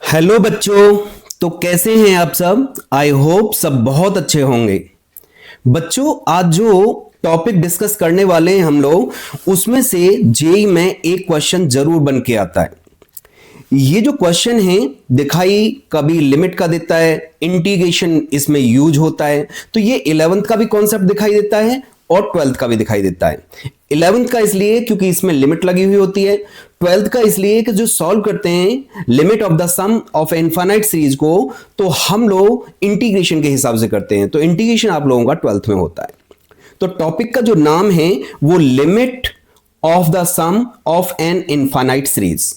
Hello बच्चों। तो कैसे हैं आप सब? आई होप सब बहुत अच्छे होंगे। बच्चों, आज जो टॉपिक डिस्कस करने वाले हैं हम लोग, उसमें से जेई में एक क्वेश्चन जरूर बन के आता है। ये जो क्वेश्चन है, दिखाई कभी लिमिट का देता है, इंटीग्रेशन इसमें यूज होता है। तो ये 11th का भी कॉन्सेप्ट दिखाई देता है और 12th का भी दिखाई देता है। 11th का इसलिए क्योंकि इसमें लिमिट लगी हुई होती है, 12th का इसलिए कि जो सॉल्व करते हैं limit of the sum of infinite series को, तो हम लोग इंटीग्रेशन के हिसाब से करते हैं। तो इंटीग्रेशन आप लोगों का 12th में होता है। तो टॉपिक का जो नाम है वो limit of the sum of an infinite series.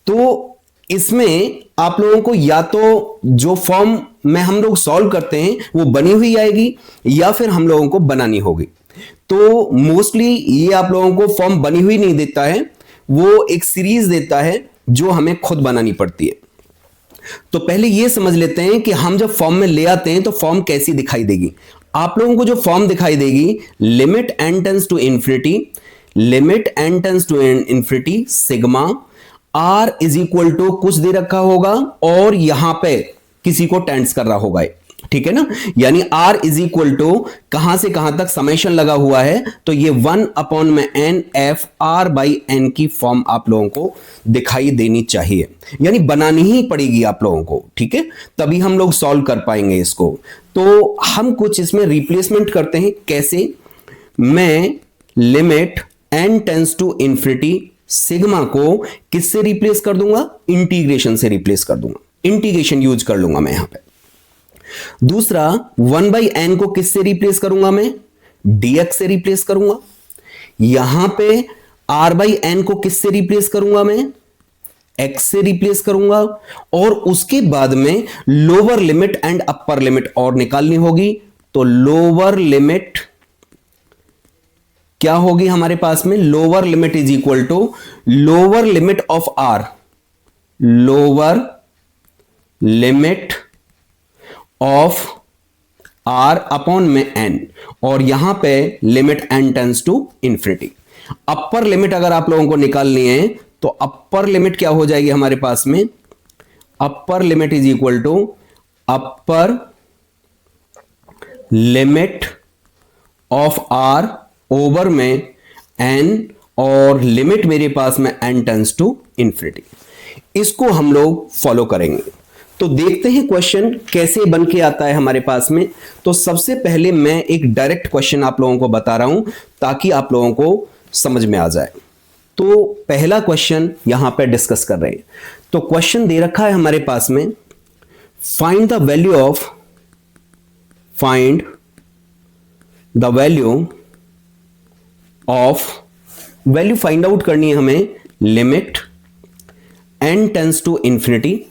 तो इसमें आप लोगों को या तो जो फॉर्म में हम लोग सॉल्व करते हैं वो बनी हुई आएगी, या फिर हम लोगों को बनानी होगी। तो मोस्टली ये आप लोगों को फॉर्म बनी हुई नहीं देता है, वो एक सीरीज देता है जो हमें खुद बनानी पड़ती है। तो पहले ये समझ लेते हैं कि हम जब फॉर्म में ले आते हैं तो फॉर्म कैसी दिखाई देगी। आप लोगों को जो फॉर्म दिखाई देगी, limit n tends to infinity, limit n tends to infinity sigma r is equal to कुछ दे रखा होगा और यहां पे किसी को टेंस कर रहा होगा, ठीक है ना। यानी आर इज इक्वल टू कहां से कहां तक समेशन लगा हुआ है, तो ये 1 अपॉन में n f r by n की फॉर्म आप लोगों को दिखाई देनी चाहिए, यानी बनानी ही पड़ेगी आप लोगों को, ठीक है। तभी हम लोग सॉल्व कर पाएंगे इसको। तो हम कुछ इसमें रिप्लेसमेंट करते हैं। कैसे? मैं limit n tends to infinity sigma को किससे रिप्लेस कर दूंगा? इंटीग्रेशन से रिप्लेस कर दूंगा, इंटीग्रेशन यूज कर लूंगा मैं यहां पे। दूसरा, 1 बाई एन को किससे रिप्लेस करूंगा? मैं dx से रिप्लेस करूंगा। यहां पे r बाई एन को किससे रिप्लेस करूंगा? मैं x से रिप्लेस करूंगा। और उसके बाद में lower limit and upper limit और निकालनी होगी। तो लोअर लिमिट क्या होगी हमारे पास में? Lower limit is equal to lower limit of r, lower limit of r upon में n, और यहां पे limit n tends to infinity. Upper limit अगर आप लोगों को निकालनी है तो अपर लिमिट क्या हो जाएगी हमारे पास में? Upper limit is equal to upper limit of r over में n, और लिमिट मेरे पास में n टेंस टू इंफिनिटी। इसको हम लोग फॉलो करेंगे। तो देखते हैं क्वेश्चन कैसे बन के आता है हमारे पास में। तो सबसे पहले मैं एक डायरेक्ट क्वेश्चन आप लोगों को बता रहा हूं ताकि आप लोगों को समझ में आ जाए। तो पहला क्वेश्चन यहां पे डिस्कस कर रहे हैं। तो क्वेश्चन दे रखा है हमारे पास में, find the value of value find out करनी है हमें। Limit n tends to infinity,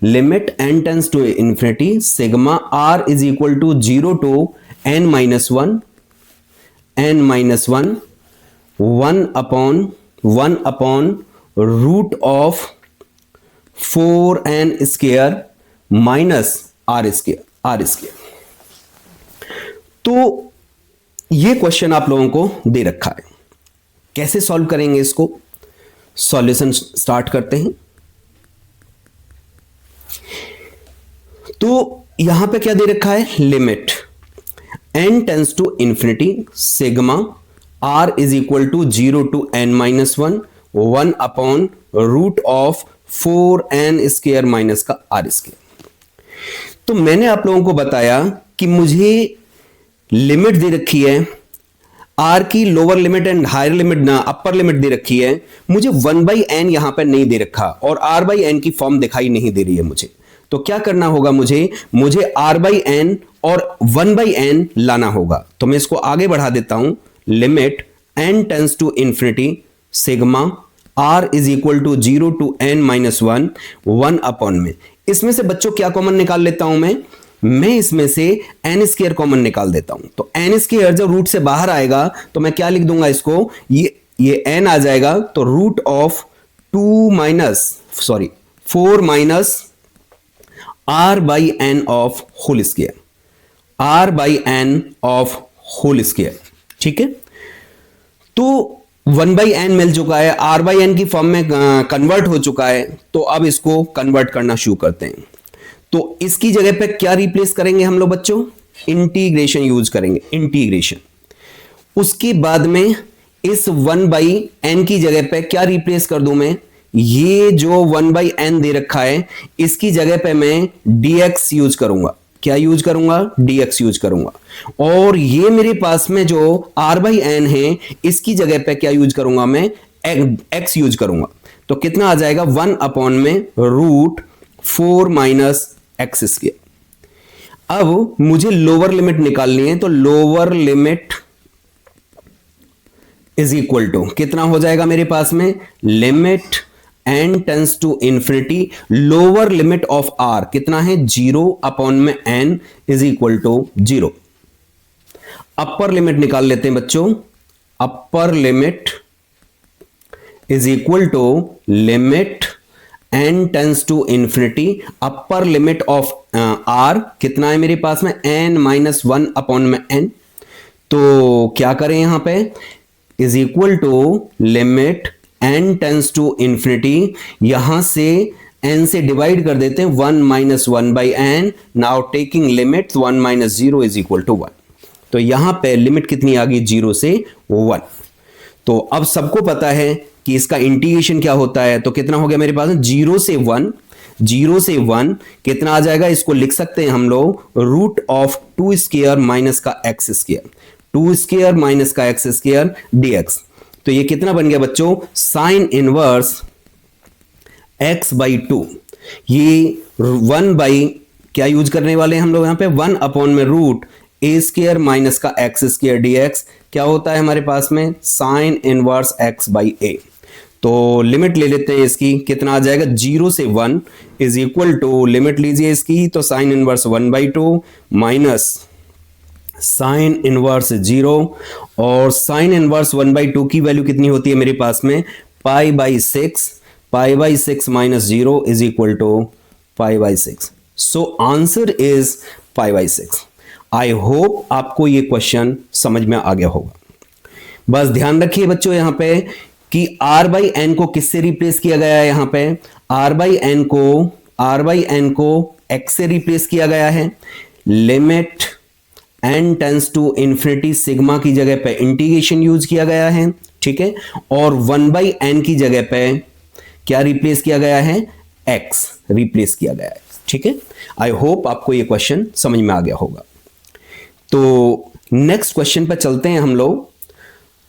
limit n tends to infinity sigma r is equal to 0 to n minus 1, one upon root of 4n square minus r square. तो ये question आप लोगों को दे रखा है। कैसे सॉल्व करेंगे इसको? सॉल्यूशन स्टार्ट करते हैं। तो यहां पे क्या दे रखा है? Limit n tends to infinity sigma r is equal to 0 to n minus 1, one upon root of 4n square minus का r स्क्वायर। तो मैंने आप लोगों को बताया कि मुझे लिमिट दे रखी है, r की lower limit and higher limit ना अपर लिमिट दे रखी है। मुझे 1 बाई एन यहां पर नहीं दे रखा और r बाई एन की फॉर्म दिखाई नहीं दे रही है मुझे। तो क्या करना होगा? मुझे r बाई एन और 1 बाई एन लाना होगा। तो मैं इसको आगे बढ़ा देता हूं। Limit n tends to infinity sigma r is equal to 0 to n minus 1, one upon में, इसमें से बच्चों क्या कॉमन निकाल लेता हूं मैं इसमें से n स्क्वायर कॉमन निकाल देता हूं। तो n स्क्वायर जब रूट से बाहर आएगा तो मैं क्या लिख दूंगा इसको? ये n आ जाएगा, तो root of 4 minus r by n of whole square, r by n of whole square, ठीक है। तो वन बाई एन मिल चुका है, आर बाई एन की फॉर्म में कन्वर्ट हो चुका है, तो अब इसको कन्वर्ट करना शुरू करते हैं। तो इसकी जगह पे क्या रिप्लेस करेंगे हम लोग बच्चों? इंटीग्रेशन यूज करेंगे, इंटीग्रेशन। उसके बाद में इस वन बाई एन की जगह पे क्या रिप्लेस कर दूं मैं? ये जो वन बाई एन दे रखा है इसकी जगह पे मैं dx यूज करूंगा। क्या यूज करूंगा? dx यूज करूंगा। और ये मेरे पास में जो r बाई एन है इसकी जगह पे क्या यूज करूंगा मैं? x यूज करूंगा। तो कितना आ जाएगा? 1 अपॉन में रूट 4 माइनस एक्स स्क्वायर। अब मुझे लोअर लिमिट निकालनी है, तो lower limit is equal to कितना हो जाएगा मेरे पास में? Limit n tends to infinity, lower limit of r कितना है? 0 अपॉन में n is equal to 0। Upper limit निकाल लेते हैं बच्चों। Upper limit is equal to limit n tends to infinity, upper limit of r कितना है मेरे पास में? n माइनस 1 अपॉन में n। तो क्या करें यहां पे? Is equal to limit n tends to infinity, यहां से n से डिवाइड कर देते हैं 1 minus 1 by n. Now taking limit 1 minus 0 is equal to 1। तो यहां पे लिमिट कितनी आ गई? 0 से 1। तो अब सबको पता है कि इसका इंटीग्रेशन क्या होता है। तो कितना हो गया मेरे पास? 0 से 1, 0 से 1 कितना आ जाएगा? इसको लिख सकते हैं हम लोग रूट ऑफ 2 स्क्वायर माइनस का एक्स स्क्वायर, 2 स्क्वायर माइनस का एक्स स्क्वायर dx। तो ये कितना बन गया बच्चों? Sine inverse x by 2। ये 1 बाई क्या यूज करने वाले हैं हम लोग यहां पे? 1 अपॉन में रूट ए स्क्वायर माइनस का एक्स स्क्वायर dx। क्या होता है हमारे पास में? Sine inverse x by a। तो लिमिट ले लेते हैं इसकी, कितना आ जाएगा? 0 से 1 इज इक्वल टू, लिमिट लीजिए इसकी, तो sine inverse 1 by 2 minus sine inverse 0, और साइन इनवर्स 1 बाई 2 की वैल्यू कितनी होती है मेरे पास में? Pi by 6, pi by 6 minus 0 is equal to pi by 6। So answer is pi by 6। I hope आपको ये क्वेश्चन समझ में आ गया होगा। बस ध्यान रखिए बच्चों यहां पे कि r बाई एन को किससे रिप्लेस किया गया है? यहां पे r बाई एन को x से रिप्लेस किया गया है। Limit n tends to infinity, sigma की जगह पे इंटीग्रेशन यूज किया गया है, ठीक है। और 1 बाई एन की जगह पे क्या रिप्लेस किया गया है? x रिप्लेस किया गया है, ठीक है। आई होप आपको ये क्वेश्चन समझ में आ गया होगा। तो नेक्स्ट क्वेश्चन पर चलते हैं हम लोग।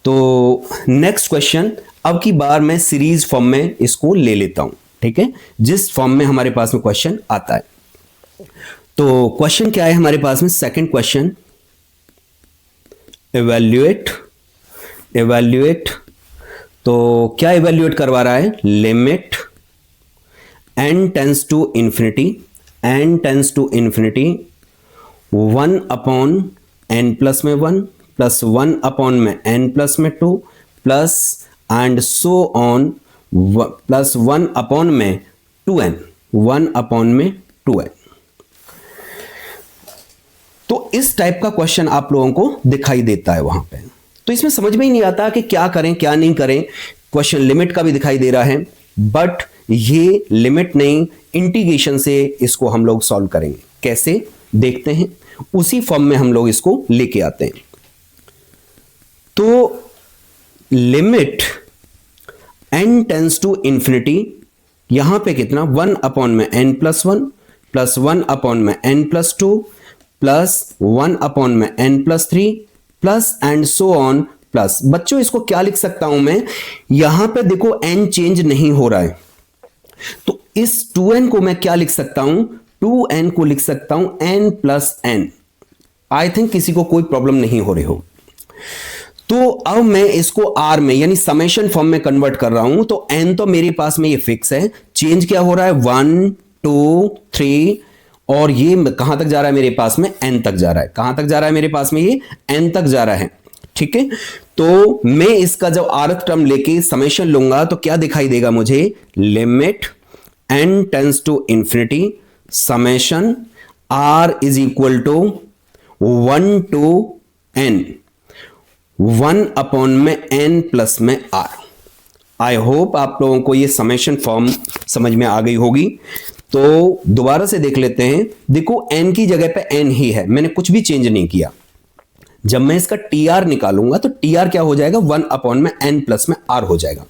तो नेक्स्ट क्वेश्चन अब की बार मैं सीरीज फॉर्म में इसको ले लेता हूं, ठीक है, जिस फॉर्म में हमारे पास में क्वेश्चन आता है। तो क्वेश्चन क्या है हमारे पास में? Second question, evaluate. तो क्या इवैल्यूएट करवा रहा है? Limit n tends to infinity, 1 upon n plus में 1 प्लस 1 अपॉन में n प्लस में 2 plus and so on plus 1 upon में 2n, 1 अपॉन में 2n। तो इस टाइप का क्वेश्चन आप लोगों को दिखाई देता है वहां पे। तो इसमें समझ में ही नहीं आता कि क्या करें क्या नहीं करें। क्वेश्चन लिमिट का भी दिखाई दे रहा है, बट ये लिमिट नहीं, इंटीग्रेशन से इसको हम लोग सॉल्व करेंगे। कैसे देखते हैं, उसी फॉर्म में हम लोग इसको लेके आते हैं। तो limit n tends to infinity, यहां पे कितना? 1 अपॉन में n प्लस 1 प्लस 1 अपॉन में n प्लस 2 प्लस 1 अपॉन में n plus 3 plus and so on plus. बच्चों इसको क्या लिख सकता हूं मैं? यहां पे देखो n चेंज नहीं हो रहा है, तो इस 2n को मैं क्या लिख सकता हूं? 2n को लिख सकता हूं n plus n। I think किसी को कोई प्रॉब्लम नहीं हो रही हो। तो अब मैं इसको r में यानी समेशन फॉर्म में कन्वर्ट कर रहा हूं। तो n तो मेरे पास में ये फिक्स है, चेंज क्या हो रहा है? 1 2 3, और ये कहां तक जा रहा है मेरे पास में? n तक जा रहा है। कहां तक जा रहा है मेरे पास में? ये n तक जा रहा है, ठीक है। तो मैं इसका जब rth टर्म लेके समेशन लूंगा तो क्या दिखाई देगा मुझे? Limit n tends to infinity summation r is equal to 1 to n, 1 upon में n प्लस में r। आई होप आप लोगों को ये समेशन फॉर्म समझ में आ गई होगी। तो दोबारा से देख लेते हैं। देखो n की जगह पे n ही है, मैंने कुछ भी चेंज नहीं किया। जब मैं इसका TR निकालूंगा तो TR क्या हो जाएगा, 1 अपॉन में n प्लस में r हो जाएगा।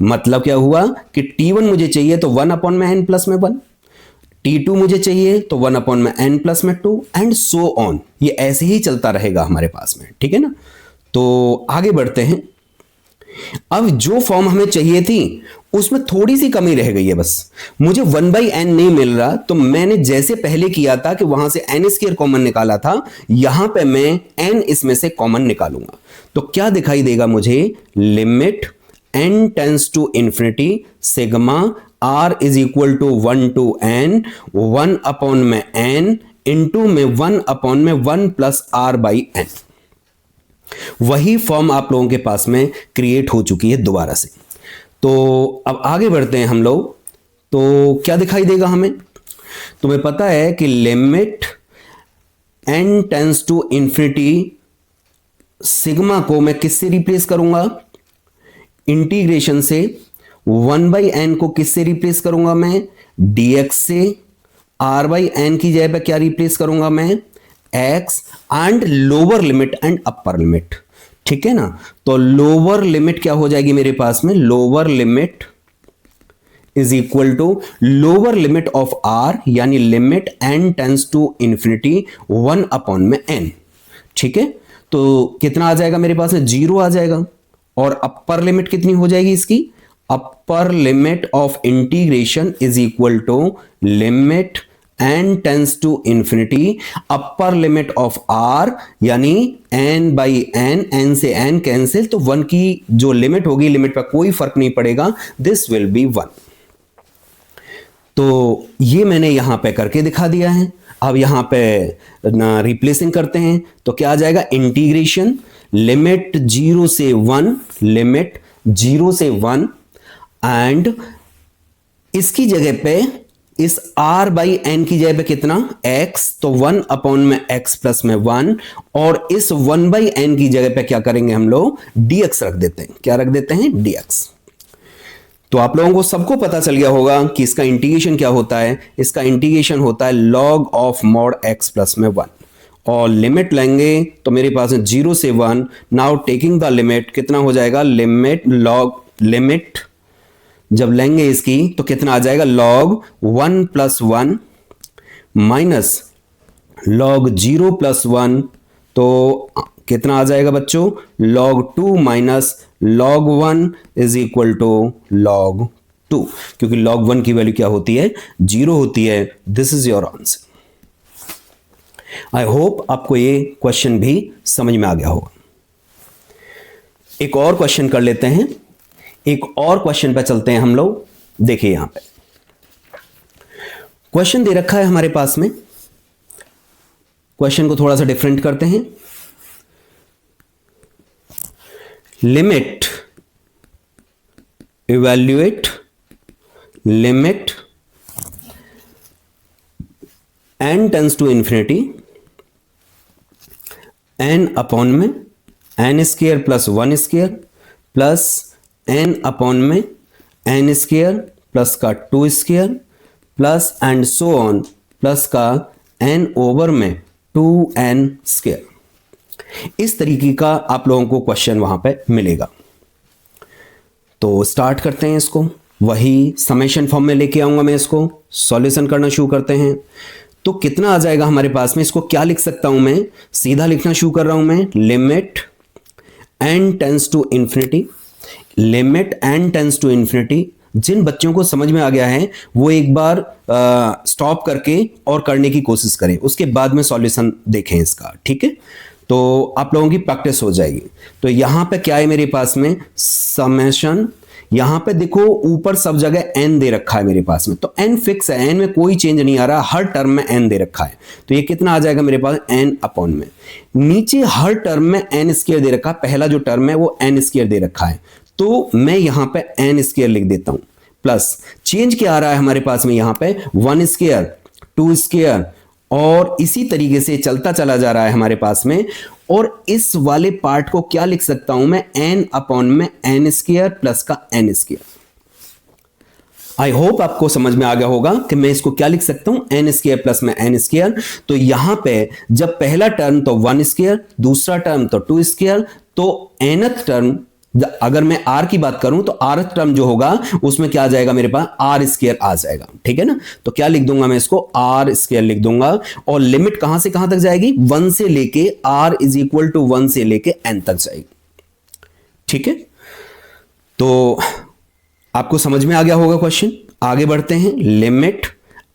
मतलब क्या हुआ कि T1 मुझे चाहिए तो 1 अपॉन में n प्लस में 1, T2 मुझे चाहिए तो 1 अपॉन में n प्लस में 2 एंड सो ऑन। ये ऐसे ही चलता रहेगा हमारे पास में, ठीक है ना। तो आगे बढ़ते हैं। अब जो फॉर्म हमें चाहिए थी उसमें थोड़ी सी कमी रह गई है, बस मुझे 1/n नहीं मिल रहा। तो मैंने जैसे पहले किया था कि वहां से n स्क्वायर कॉमन निकाला था, यहां पे मैं n इसमें से कॉमन निकालूंगा। तो क्या दिखाई देगा मुझे, limit n tends to infinity sigma r is equal to 1 to n, 1 upon में n इंटू में 1 अपॉन में 1 प्लस r बाई n। वही फॉर्म आप लोगों के पास में क्रिएट हो चुकी है दोबारा से। तो अब आगे बढ़ते हैं हम लोग। तो क्या दिखाई देगा हमें, तुम्हें पता है कि limit n tends to infinity sigma को मैं किससे रिप्लेस करूंगा, इंटीग्रेशन से। 1/n को किससे रिप्लेस करूंगा मैं, dx से। r/n की जगह पे क्या रिप्लेस करूंगा मैं, x and lower limit and upper limit, ठीक है ना। तो लोअर लिमिट क्या हो जाएगी मेरे पास में, lower limit is equal to lower limit of r, यानी limit n tends to infinity 1 upon में n, ठीक है। तो कितना आ जाएगा मेरे पास में, 0 आ जाएगा। और अपर लिमिट कितनी हो जाएगी इसकी, upper limit of integration is equal to limit n tends to infinity upper limit of r, यानी n बाई n से n कैंसिल, तो 1 की जो लिमिट होगी, लिमिट पर कोई फर्क नहीं पड़ेगा, दिस विल बी 1। तो ये मैंने यहां पे करके दिखा दिया है। अब यहां पे ना रिप्लेसिंग करते हैं तो क्या आ जाएगा, इंटीग्रेशन लिमिट 0 से 1, लिमिट 0 से 1 एंड इसकी जगह पे इस r बाई n की जगह पे कितना, x, तो 1 अपॉन में x प्लस में 1, और इस 1/n की जगह पे क्या करेंगे हम लोग, dx रख देते हैं। क्या रख देते हैं, dx। तो आप लोगों को सबको पता चल गया होगा कि इसका इंटीग्रेशन क्या होता है। इसका इंटीग्रेशन होता है log of mod x plus में 1, और लिमिट लेंगे तो मेरे पास है 0 से 1। नाउ टेकिंग द लिमिट कितना हो जाएगा, लिमिट लॉग लिमिट जब लेंगे इसकी तो कितना आ जाएगा, log 1 plus 1 minus log 0 plus 1, तो कितना आ जाएगा बच्चों, log 2 minus log 1 is equal to log 2, क्योंकि log 1 की वैल्यू क्या होती है, 0 होती है। This is your answer. I hope आपको ये क्वेश्चन भी समझ में आ गया होगा। एक और क्वेश्चन कर लेते हैं, एक और क्वेश्चन पे चलते हैं हम लोग। देखिए यहां पे क्वेश्चन दे रखा है हमारे पास में। क्वेश्चन को थोड़ा सा डिफरेंट करते हैं। Limit evaluate limit n tends to infinity n upon में n square plus 1 square plus n upon में n स्क्वायर प्लस का 2 square plus and so on plus का n ओवर में 2n स्क्वायर। इस तरीके का आप लोगों को क्वेश्चन वहां पे मिलेगा। तो स्टार्ट करते हैं इसको, वही समेशन फॉर्म में लेके आऊंगा मैं इसको, सॉल्यूशन करना शुरू करते हैं। तो कितना आ जाएगा हमारे पास में, इसको क्या लिख सकता हूं मैं, सीधा लिखना शुरू कर रहा हूं मैं, limit n tends to infinity, limit n tends to infinity. जिन बच्चों को समझ में आ गया है वो एक बार स्टॉप करके और करने की कोशिश करें, उसके बाद में सॉल्यूशन देखें इसका, ठीक है। तो आप लोगों की प्रैक्टिस हो जाएगी। तो यहां पे क्या है मेरे पास में, समेशन। यहां पे देखो ऊपर सब जगह n दे रखा है मेरे पास में, तो n फिक्स है, n में कोई चेंज नहीं आ रहा, हर टर्म में n दे रखा है। तो ये कितना आ जाएगा मेरे पास, n अपॉन में, नीचे हर टर्म में n स्क्वायर दे रखा है, पहला जो टर्म है वो n स्क्वायर दे रखा है, तो मैं यहां पे n स्क्वायर लिख देता हूं। प्लस चेंज क्या आ रहा है हमारे पास में, यहां पे 1 स्क्वायर 2 स्क्वायर, और इसी तरीके से चलता चला जा रहा है हमारे पास में। और इस वाले पार्ट को क्या लिख सकता हूं मैं, n अपॉन में n स्क्वायर प्लस का n स्क्वायर। आई होप आपको समझ में आ गया होगा कि मैं इसको क्या लिख सकता हूं, n स्क्वायर प्लस में n स्क्वायर। तो यहां पे जब पहला टर्म तो 1 स्क्वायर, दूसरा टर्म तो 2 स्क्वायर, तो nth टर्म अगर मैं r की बात करूं तो rth टर्म जो होगा उसमें क्या आ जाएगा, मेरे पास r स्क्वायर आ जाएगा। ठीक है ना, तो क्या लिख दूंगा मैं इसको, r स्क्वायर लिख दूंगा। और लिमिट कहां से कहां तक जाएगी, 1 से लेके r इज इक्वल टू 1 से लेके n तक जाएगी। ठीक है, तो आपको समझ में आ गया होगा क्वेश्चन। आगे बढ़ते हैं, limit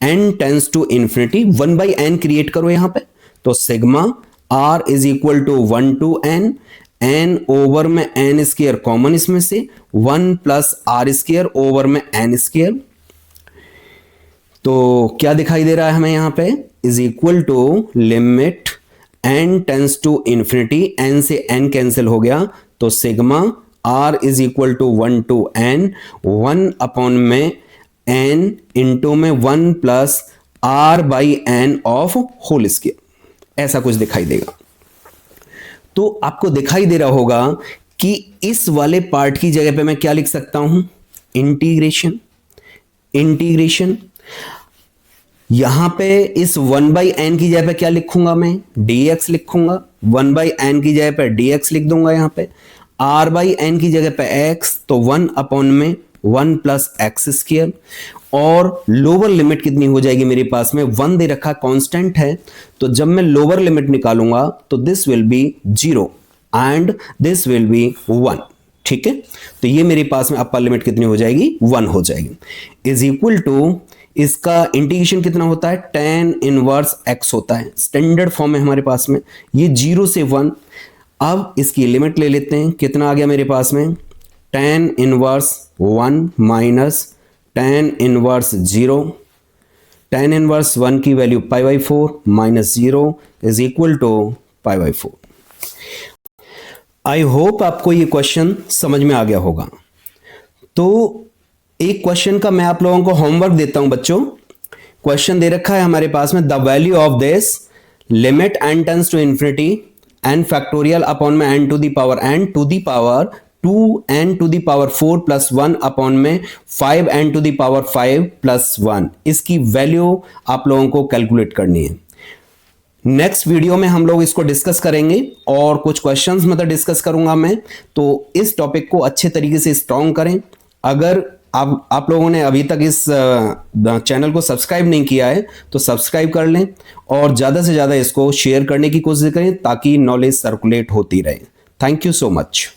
n tends to infinity, 1 by n create करो यहां पे। तो sigma r is equal to 1 to n over में n स्क्वायर कॉमन इसमें से 1 प्लस r स्क्वायर ओवर में n स्क्वायर। तो क्या दिखाई दे रहा है हमें यहां पे, is equal to limit n tends to infinity, n से n कैंसिल हो गया, तो sigma r is equal to 1 to n, 1 upon में n इंटू में 1 plus r by n of whole square, ऐसा कुछ दिखाई देगा। तो आपको दिखाई दे रहा होगा कि इस वाले पार्ट की जगह पे मैं क्या लिख सकता हूं, इंटीग्रेशन। इंटीग्रेशन यहां पे इस 1 बाई n की जगह पे क्या लिखूंगा मैं, dx लिखूंगा। 1 बाई n की जगह पे dx लिख दूंगा यहां पे। r बाई n की जगह पे x, तो 1 अपॉन में 1 प्लस एक्स स्क्वायर। और लोअर लिमिट कितनी हो जाएगी मेरे पास में, 1 दे रखा कांस्टेंट है, तो जब मैं लोअर लिमिट निकालूंगा तो this will be 0 and this will be 1। ठीक है, तो ये मेरे पास में अपर लिमिट कितनी हो जाएगी, 1 हो जाएगी। इज इक्वल टू इसका इंटीग्रेशन कितना होता है, tan इनवर्स x होता है, स्टैंडर्ड फॉर्म है हमारे पास में, ये 0 से 1। अब इसकी लिमिट ले लेते हैं, कितना आ गया मेरे पास में, tan inverse 1 minus tan inverse 0, tan inverse 1 की value pi by 4 minus 0 is equal to pi by 4। I hope आपको ये क्वेश्चन समझ में आ गया होगा। तो एक क्वेश्चन का मैं आप लोगों को होमवर्क देता हूं बच्चों। क्वेश्चन दे रखा है हमारे पास में, the value of this limit n tends to infinity n factorial upon में n to the power n to the power 2n to the power 4 plus 1 upon में 5n to the power 5 plus 1, इसकी value आप लोगों को calculate करनी है। Next video में हम लोग इसको डिस्कस करेंगे और कुछ क्वेश्चंस मतलब डिस्कस करूंगा मैं। तो इस टॉपिक को अच्छे तरीके से स्ट्रॉन्ग करें। अगर आप लोगों ने अभी तक इस चैनल को सब्सक्राइब नहीं किया है तो सब्सक्राइब कर लें और ज़्यादा से ज़्यादा इसको शेयर करने की कोशिश करें ताकि नॉलेज सर्कुलेट होती रहे। Thank you so much.